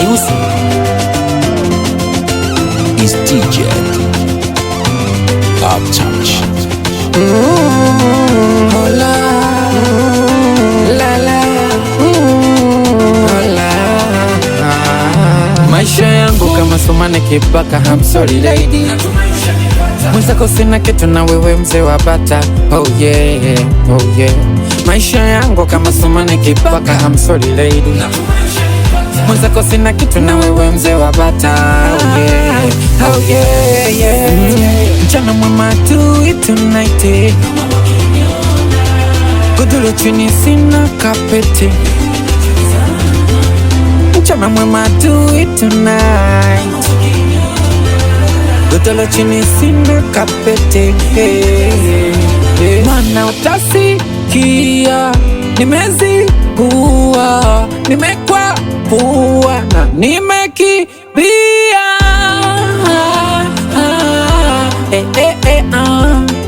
Music is DJ Uptouch. Hola, la la, hola. Maisha yangu kama Sumane Kipaka, I'm sorry lady. Mwenzako sina kitu na wewe mzee wa bata. Oh yeah, oh yeah. Maisha yangu kama Sumane Kipaka, I'm sorry lady. Mwenzako sina kitu na wewe mzee wa bata. Oh yeah, oh yeah, yeah. Mchana mwema do it tonight. Godoro chini sina kapeti. Mchana mwema do it tonight. Godoro chini sina kapeti. Mana utasikia nimezingua, nimekwa pua na nimekibia.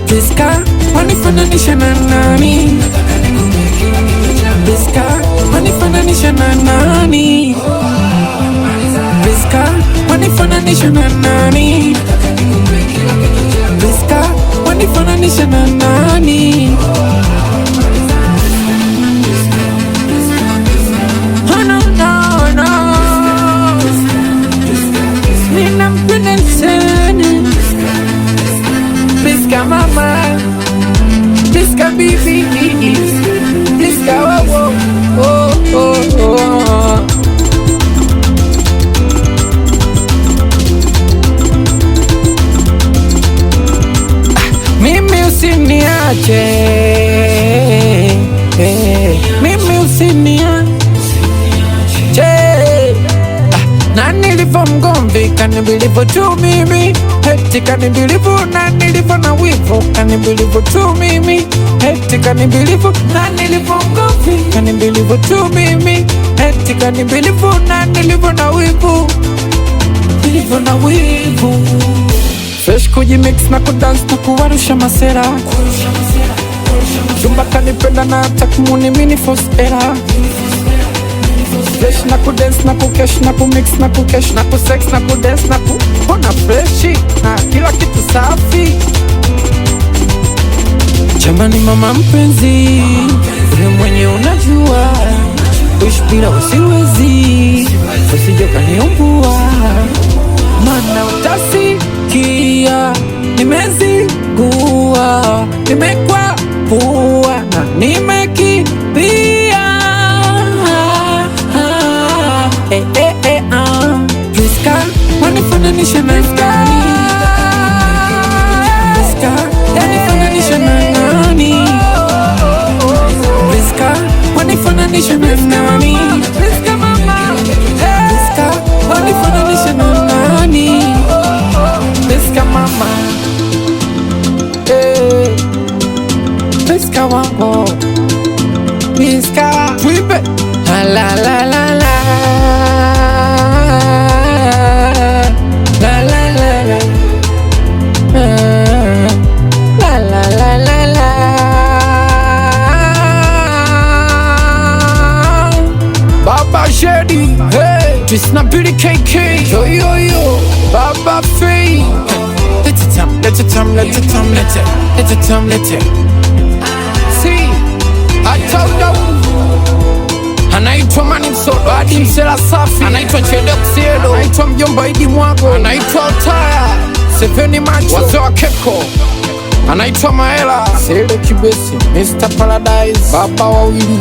Priska wanifananisha na nani? Priska wanifananisha na nani? Priska wanifananisha na nani? Priska wanifananisha na nani? Oh no no no, ninampenda sana Priska mama, Priska bibi, Priska wow oh oh oh. Mimi usiniache, mimi usiniache. Na nilivyo mgomvi kanimbilivu tu mimi, heti kanimbilivu. Na nilivyo na wivu kanimbilivu tu mimi, heti kanimbilivu. Na nilivyo mgomvi kanimbilivu tu mimi, heti kanimbilivu. Na nilivyo na wivu, nilivyo na wivu. Fresh kujimix na kudance na kuwarusha masera. Jumba kanipenda na takmuni mini force era. Fresh na kudance na kukesh na kumix na kukesh na kusex na kudance na kupona freshi na kila kitu safi. Jamani mama mpenzi, wewe mwenye unajua kuishi bila usiwezi, usije kaniumbua. Mana utasikia nimezingua, nimekwa pua na nimekibia. Priska wanifananisha na nani? Priska wanifananisha na nani? Priska wanifananisha na nani? Priska mama, Priska wanifananisha na nani? Priska mama, Priska wangu, Priska tuipe la la la la la. Hey, Trisna Beauty KK, yo yo yo, Baba Free. Let it time, let it time, let it time, let it, let it time, let it. See, I told you. Anaitwa Mani Msodo, Adi Msela Safi, anaitwa Chede Kusiedo, anaitwa Mjomba Idi Mwago, anaitwa Otaya Seveni Macho, wazee wa Keko, anaitwa Maela Sele Kibesi, Mr. Paradise, baba wawili.